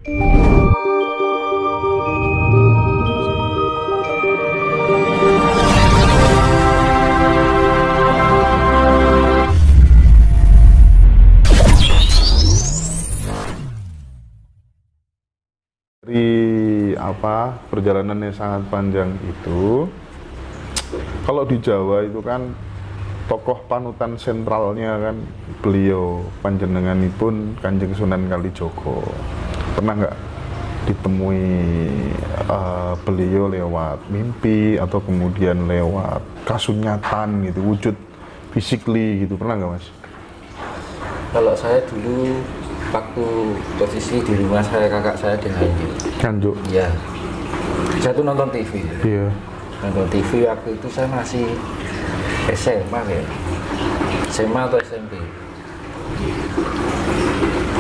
Dari perjalanan yang sangat panjang itu, kalau di Jawa itu kan tokoh panutan sentralnya kan beliau panjenenganipun Kanjeng Sunan Kalijaga. Pernah nggak ditemui beliau lewat mimpi atau kemudian lewat kasunyatan gitu, wujud physically gitu, pernah nggak Mas? Kalau saya dulu waktu posisi di rumah saya, kakak saya diambil. Kanjuk. Iya. Saya tuh nonton TV. Iya. Nonton TV waktu itu saya masih SMA ya. SMA atau SMP.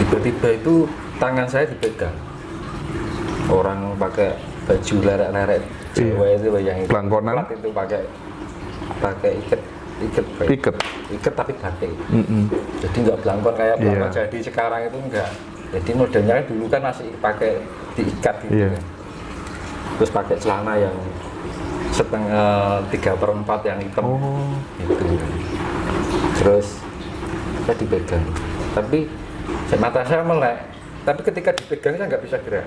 Tiba-tiba itu tangan saya dipegang. Orang pakai baju lerek-lerek Jawa itu yang itu. Pelangkonan. Plat itu pakai iket tapi batik. Jadi nggak belangkon kayak belangkon jadi sekarang itu enggak. Jadi modelnya kan dulu kan masih pakai diikat gitu kan. Terus pakai celana yang setengah 3/4 yang hitam gitu. Terus saya dipegang, tapi mata saya melek. Tapi ketika dipegang saya nggak bisa gerak.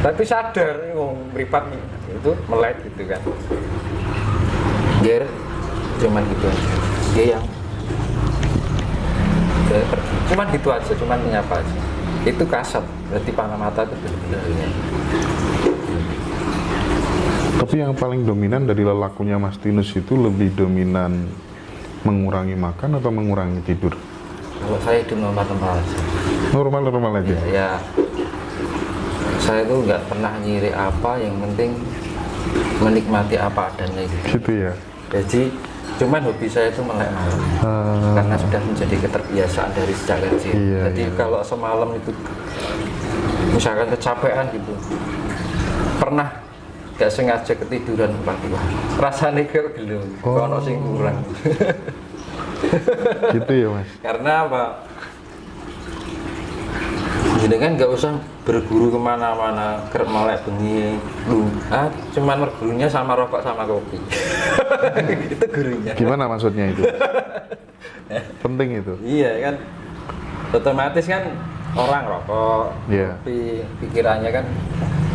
Tapi sadar meripat nih, itu melek gitu kan. Biar cuman gitu aja. Dia yang saya pergi. Cuman gitu aja, cuman menyapa aja. Itu kasat, berarti panah mata itu benar-benar ya. Tapi yang paling dominan dari lelakunya Mas Tinus itu lebih dominan mengurangi makan atau mengurangi tidur? Kalau saya hidup normal-normal aja. Normal-normal aja? Ya, saya tuh nggak pernah nyiri apa, yang penting menikmati apa adanya gitu. Gitu ya? Jadi, cuman hobi saya itu melek malam. Karena sudah menjadi keterbiasaan dari sejak kecil. Jadi kalau semalam itu, misalkan kecapean gitu, pernah gak sengaja ketiduran Pak, rasanya kayak gelo, kalau sing kurang. Gitu ya Mas? Karena apa? Jadi kan nggak usah berguru kemana-mana, kerap melek bengi, cuman bergurunya sama rokok sama kopi. Itu gurunya. Gimana maksudnya itu? Penting itu? Iya kan, otomatis kan orang rokok, kopi, pikirannya kan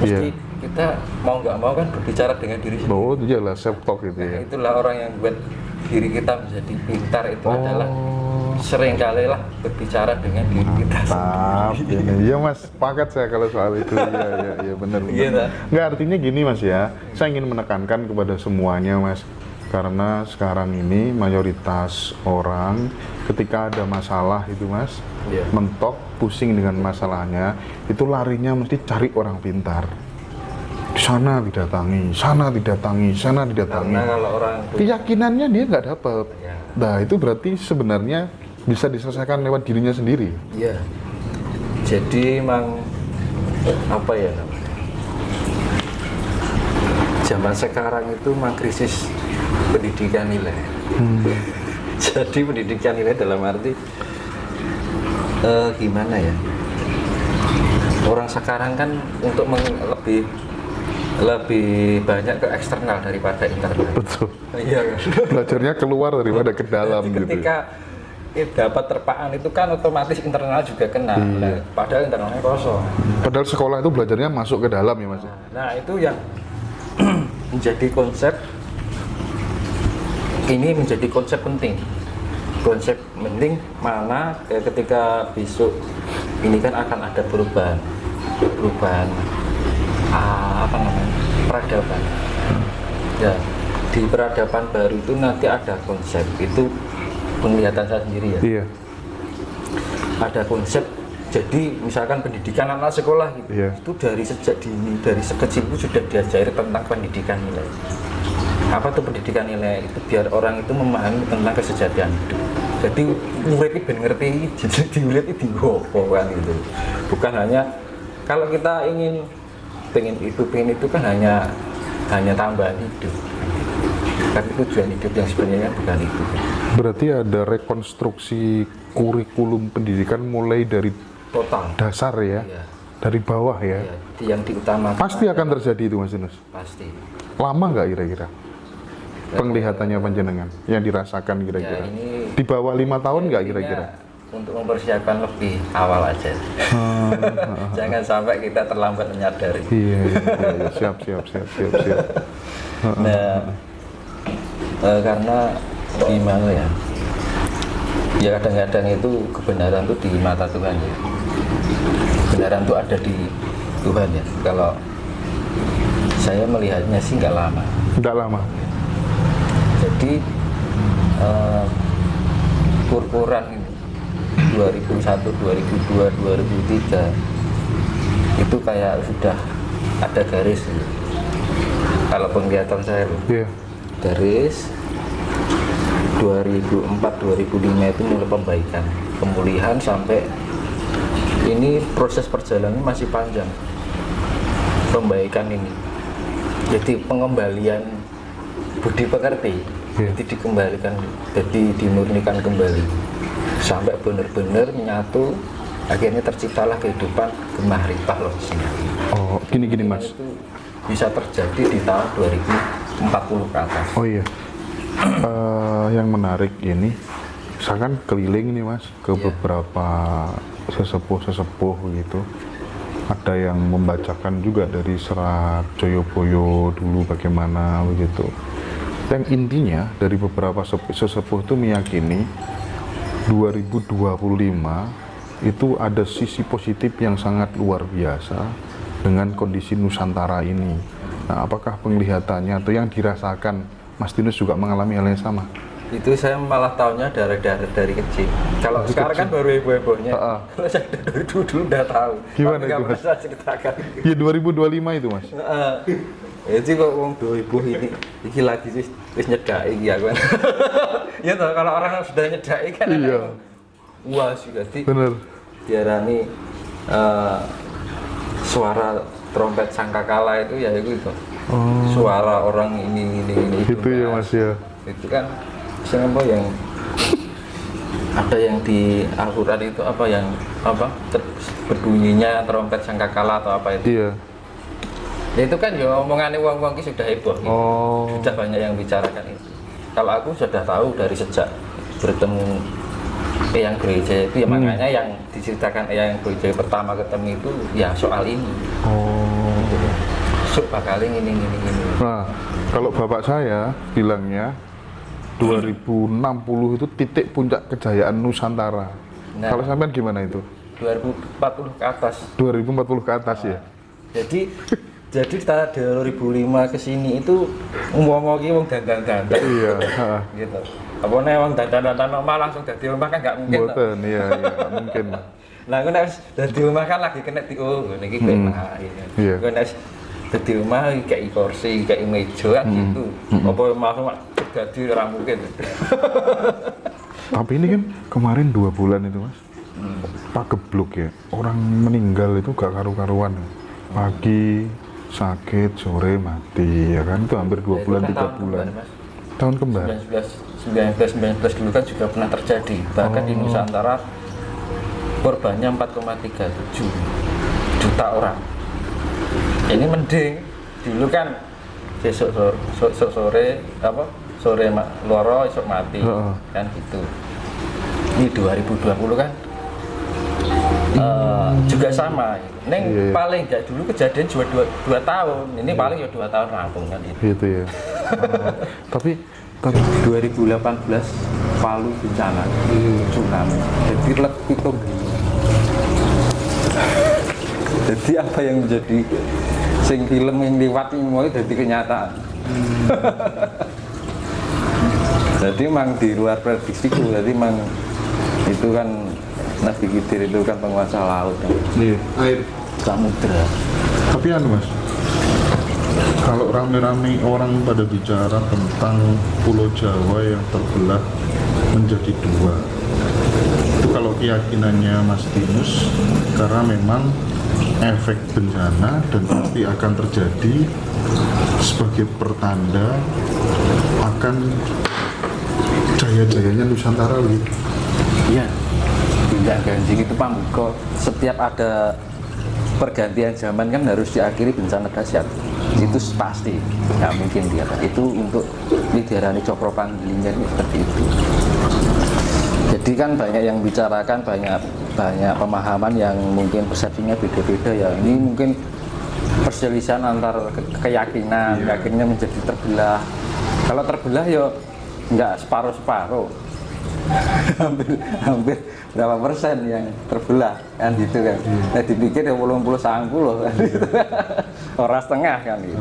pasti kita mau nggak mau kan berbicara dengan diri sendiri. Oh, itu jelas self talk itu ya. Itulah orang yang buat diri kita menjadi pintar itu adalah sering kali lah berbicara dengan diri kita sendiri. Iya Mas, sepakat saya kalau soal itu. Iya benar. Nggak, artinya gini Mas ya, saya ingin menekankan kepada semuanya Mas, karena sekarang ini mayoritas orang ketika ada masalah itu Mas, mentok, pusing dengan masalahnya, itu larinya mesti cari orang pintar. Sana didatangi, sana didatangi, sana didatangi. Karena kalau orang keyakinannya dia nggak dapat. Nah itu berarti sebenarnya bisa diselesaikan lewat dirinya sendiri. Iya. Jadi emang apa ya namanya? Zaman sekarang itu memang krisis pendidikan nilai. Jadi pendidikan nilai dalam arti gimana ya? Orang sekarang kan untuk lebih banyak ke eksternal daripada internal. Betul. Iya kan? Belajarnya keluar daripada ke dalam gitu. Ketika dapat terpaan itu kan otomatis internal juga kena. Padahal internalnya kosong. Padahal sekolah itu belajarnya masuk ke dalam ya Mas. Nah itu yang menjadi konsep. Ini menjadi konsep penting. Konsep penting mana ketika besok ini kan akan ada perubahan peradaban. Ya, di peradaban baru itu nanti ada konsep, itu penglihatan saya sendiri ya. Iya. Ada konsep, jadi misalkan pendidikan anak sekolah gitu, itu dari sejak dini, dari sekecil itu sudah diajari tentang pendidikan nilai. Apa tuh pendidikan nilai? Itu biar orang itu memahami tentang kesejahteraan hidup. Jadi murid itu benar ngerti, jadi murid itu kan gitu. Bukan hanya kalau kita pengen itu kan hanya tambahan hidup. Tapi tujuan hidup yang sebenarnya bukan itu. Berarti ada rekonstruksi kurikulum pendidikan mulai dari total dasar ya. Dari bawah ya? Ya, yang diutamakan. Pasti akan terjadi itu Mas Yunus? Pasti. Lama nggak kira-kira? Penglihatannya panjenengan, yang dirasakan kira-kira? Ya, ini di bawah 5 tahun nggak intinya kira-kira? Untuk mempersiapkan lebih awal aja. Jangan sampai kita terlambat menyadari. Iya. Siap. Nah, karena gimana ya? Ya kadang-kadang itu kebenaran itu di mata Tuhan ya. Kebenaran itu ada di Tuhan ya. Kalau saya melihatnya sih nggak lama. Nggak lama. Jadi kurkuran ini 2001, 2002, 2003 itu kayak sudah ada garis gitu. Kalau penglihatan saya loh, garis 2004, 2005 itu mulai pembaikan, pemulihan sampai ini proses perjalanan masih panjang. Pembaikan ini, jadi pengembalian budi pekerti, jadi dikembalikan, jadi dimurnikan kembali sampai benar-benar menyatu, akhirnya terciptalah kehidupan gemah ripah loh di sini. Oh, gini Mas. Itu bisa terjadi di tahun 2040 ke atas. Oh iya. Yang menarik ini, saya kan keliling nih Mas ke beberapa sesepuh gitu. Ada yang membacakan juga dari serat Joyoboyo dulu bagaimana begitu. Yang intinya dari beberapa sesepuh itu meyakini 2025 itu ada sisi positif yang sangat luar biasa dengan kondisi Nusantara ini. Nah, apakah penglihatannya atau yang dirasakan Mas Tinus juga mengalami hal yang sama? Itu saya malah tahunya dari kecil. Kalau sekarang kan baru heboh-hebohnya. Kalau saya dari dulu udah tahu. Gimana itu Mas? Saya ceritakan. Iya 2025 itu Mas. Itu kok wong heboh ini lagi sih nyedaki ya kan. Ya toh, kalau orang sudah nyedaki kan wah juga sih. Bener. Diarani suara trompet sangkakala itu ya itu. Suara orang ini itu ya Mas ya. Itu kan apa yang ada yang di Al-Qur'an itu apa yang berbunyinya trompet sangkakala atau apa itu. Iya. Ya itu kan ya omongannya wong-wong ki sudah heboh gitu. Sudah banyak yang bicarakan itu. Kalau aku sudah tahu dari sejak bertemu yang gereja itu ya makanya yang diceritakan yang gereja pertama ketemu itu ya soal ini. Bakal ini. Nah, kalau bapak saya bilangnya 2060 itu titik puncak kejayaan Nusantara. Nah, kalau sampean gimana itu? 2040 ke atas. 2040 ke atas ya. Jadi tahun 2005 ke sini itu wong dandan. Iya, gitu. Apa nek wong dandan normal langsung dadi omah kan enggak mungkin. Mboten, iya, enggak mungkin. Lah aku nek dadi omah kan lagi kena ngene iki kena. Iya. Nek dadi omah kayak kursi, kayak meja gitu. Apa langsung dadi ora mungkin. Tapi ini kan kemarin 2 bulan itu Mas. Pagebluk ya. Orang meninggal itu gak karu-karuan. Pagi sakit, sore mati ya kan. Itu hampir 2 bulan 3 bulan. Tahun kembar. 19 dulu kan juga pernah terjadi. Bahkan di Nusantara korbannya 4,37 juta orang. Ini mending dulu kan besok sore loro esok mati kan gitu. Ini 2020 kan juga sama. Neng paling nggak dulu kejadian cuma 2 tahun. Ini paling ya 2 tahun rampung kan itu. Gitu ya. Tapi 2018 Palu bencana tsunami. Jadi itu. Jadi apa yang menjadi sing film yang lewat ini mulai jadi kenyataan. Jadi memang di luar prediksiku. Jadi memang itu kan Nabi Khidir itu kan penguasa laut kan. Air samudra. Tapi Mas, kalau rame-rame orang pada bicara tentang Pulau Jawa yang terbelah menjadi 2, itu kalau keyakinannya Mas Tinus, karena memang efek bencana dan pasti akan terjadi sebagai pertanda akan jaya-jayanya Nusantara gitu. Iya, tidak ganjing itu pambuka. Setiap ada pergantian zaman kan harus diakhiri bencana dahsyat. Itu pasti nggak mungkin dia. Itu untuk diarani cokro panggilingan seperti itu. Jadi kan banyak yang bicarakan, banyak pemahaman yang mungkin persepsinya beda-beda ya. Ini mungkin perselisihan antar keyakinan, yakinnya menjadi terbelah. Kalau terbelah ya nggak separuh-separuh. hampir berapa persen yang terbelah kan gitu kan. Nah dipikir ya 80-90 kan gitu. Orang setengah kan gitu.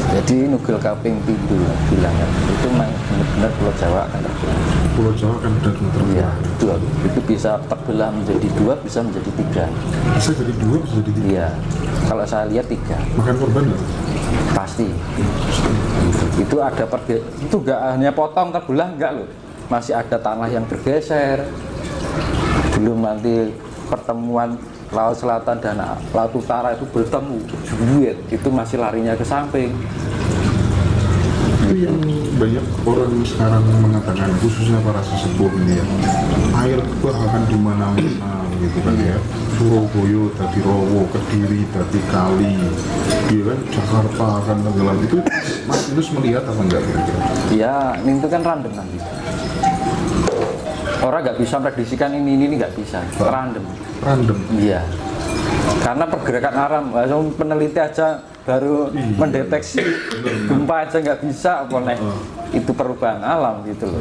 Jadi nugel kaping pintu bilangnya itu memang benar-benar Pulau Jawa akan terbelah. Pulau Jawa kan benar-benar terbelah. Iya, itu bisa terbelah menjadi 2, bisa menjadi 3. Bisa jadi 2, bisa jadi 3. Iya, kalau saya lihat 3. Makan korban nggak? Pasti. Itu ada itu nggak hanya potong terbelah enggak loh. Masih ada tanah yang bergeser. Belum nanti pertemuan Laut Selatan dan Laut Utara itu bertemu, duet, itu masih larinya ke samping. Itu yang banyak orang sekarang mengatakan, khususnya para sesepuh ini ya, air akan di mana-mana gitu kan ya. Surabaya tadi Rowo, Kediri tadi Kali, ya kan, Jakarta akan tenggelam. Itu Mas Yunus melihat apa enggak kira-kira? Ya, ini itu kan random nanti. Orang nggak bisa prediksikan ini nggak bisa, random. Iya, karena pergerakan alam, peneliti aja baru mendeteksi gempa aja nggak bisa, itu perubahan alam gitu loh.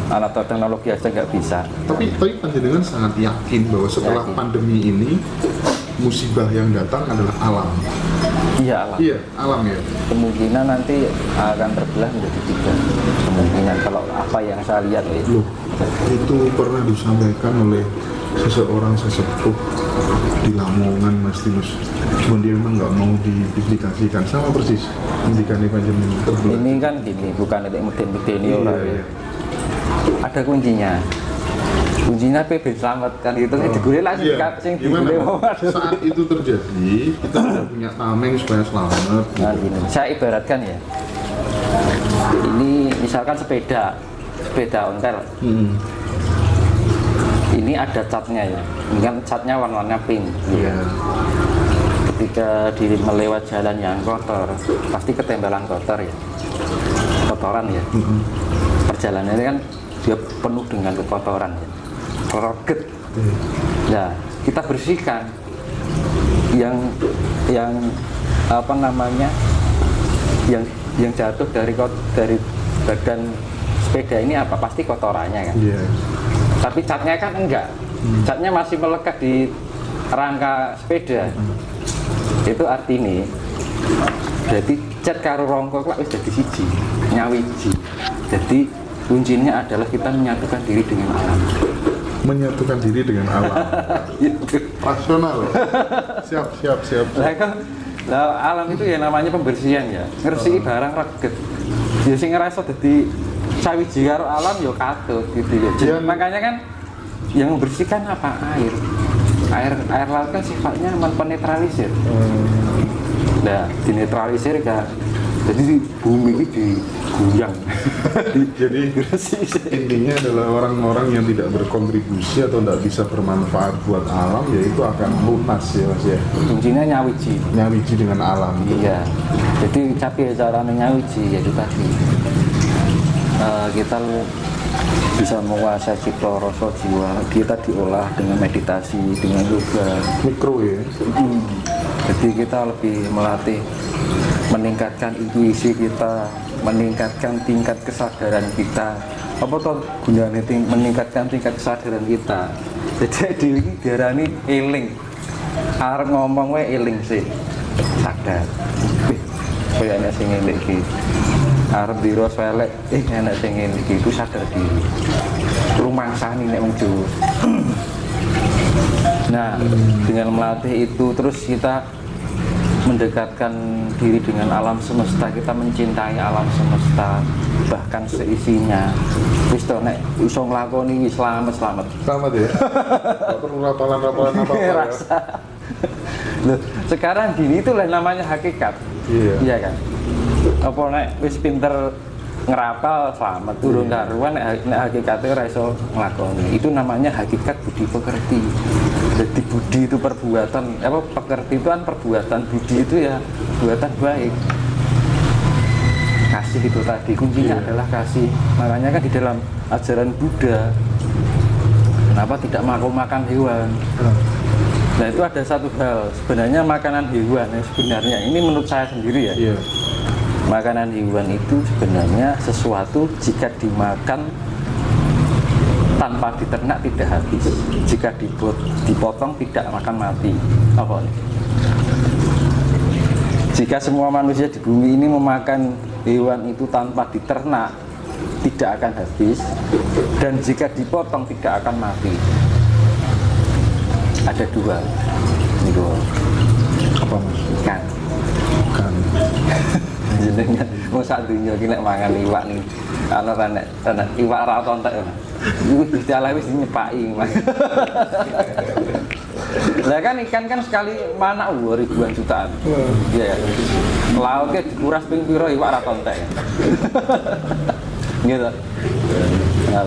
Alat teknologi aja nggak bisa. Tapi panjenengan sangat yakin bahwa setelah pandemi ini musibah yang datang adalah alam. Iya alam. Iya alam ya. Kemungkinan nanti akan terbelah menjadi 3. Kemungkinan kalau apa yang saya lihat Loh, itu pernah disampaikan oleh seseorang sesepuh di Lamongan, Mas Tinus. Cuma dia memang nggak mau dipublikasikan, sama persis indikannya panjenengan terbelah. Ini kan gini, bukan ada meden-meden ini orang. Iya. Ada kuncinya. Kuncinya PB selamat kan itu digulai lah sing digulai. Saat itu terjadi, kita sudah punya tameng supaya selamat. Nah, gini, saya ibaratkan ya. Ini misalkan sepeda ontel. Ini ada catnya ya. Ini kan catnya warnanya pink. Iya. Ketika diri melewat jalan yang kotor, pasti ketembalan kotor ya. Kotoran ya. Perjalanan ini kan dia penuh dengan kekotoran ya. Roket. Nah, kita bersihkan yang apa namanya? Yang jatuh dari badan sepeda ini apa? Pasti kotorannya kan. Yeah. Tapi catnya kan enggak. Catnya masih melekat di rangka sepeda. Itu artinya jadi cat karo rongkok lah wis dadi siji, nyawiji. Jadi kuncinya adalah kita menyatukan diri dengan alam. Menyatukan diri dengan alam. Rasional. Siap. Lah alam itu ya namanya pembersihan ya. Ngersiki barang reget. Ya sing ngerasa dadi sawiji karo alam ya katut gitu ya. Jadi, makanya kan yang membersihkan apa? Air laut kan sifatnya penetralisir. Nah, dinetralisir kan. Jadi bumi ini digoyang. Jadi intinya adalah orang-orang yang tidak berkontribusi atau tidak bisa bermanfaat buat alam, ya itu akan lunas ya Mas ya. Kuncinya nyawiji dengan alam. Iya. Jadi capek cara nyawiji yaitu tadi kita bisa menguasai cipta rasa jiwa kita diolah dengan meditasi, dengan yoga mikro ya. Jadi kita lebih melatih, meningkatkan intuisi kita, meningkatkan tingkat kesadaran kita. Apa toh gunanya meningkatkan tingkat kesadaran kita? Jadi ini diarani eling. Arep ngomong wae eling sih, sadar. Kayak ana sing eling iki. Arep diro selek, enak sing ngene iki iku sadar diri. Rumangsani nek wong Jawa. Nah, dengan melatih itu terus kita mendekatkan diri dengan alam semesta, kita mencintai alam semesta bahkan seisinya. Wis to nek iso nglakoni wis selamat ya. Gak perlu rapalan apa ya. Loh, sekarang gini itulah namanya hakikat. Iya kan? Apa nek wis pinter ngerapal selamat turun karuan nek hakikate ora iso nglakoni. Itu namanya hakikat budi pekerti. Jadi budi itu perbuatan, pekerti itu kan perbuatan, budi itu ya perbuatan baik. Kasih itu tadi, kuncinya adalah kasih. Makanya kan di dalam ajaran Buddha, kenapa tidak makan hewan? Nah itu ada satu hal, sebenarnya makanan hewan yang sebenarnya, ini menurut saya sendiri ya, makanan hewan itu sebenarnya sesuatu jika dimakan tanpa diternak tidak habis, jika dipotong tidak akan mati. Apa nih? Jika semua manusia di bumi ini memakan hewan itu tanpa diternak tidak akan habis, dan jika dipotong tidak akan mati. Ada dua, itu Apa mas? ikan. Ikan. Jenengnya mau sak dunia ki nek mangan iwak nih. Ana iwak ra tontek. Iku Gusti Allah wis nyepaki, Mas. Lah kan ikan kan sekali mana ribuan jutaan. Iya ya. Lautnya dikuras ping pira iwak ra tontek. Gitu. Nah,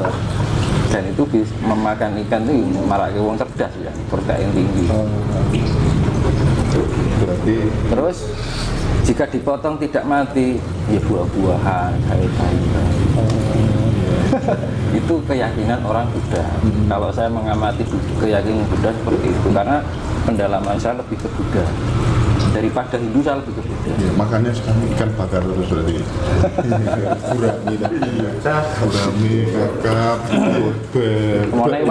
dan itu memakan ikan itu marake wong cerdas ya, protein tinggi. Berarti Terus jika dipotong tidak mati, ya buah-buahan, sayur-sayuran. Itu keyakinan orang Buddha. Kalau saya mengamati keyakinan Buddha seperti itu, karena pendalaman saya lebih ke Buddha. Daripada Hindu saya lebih ke Buddha. ya, makanya sekarang ikan bakar terus berarti. Gurami tadi. Gurami, kakap, bebek. Mulai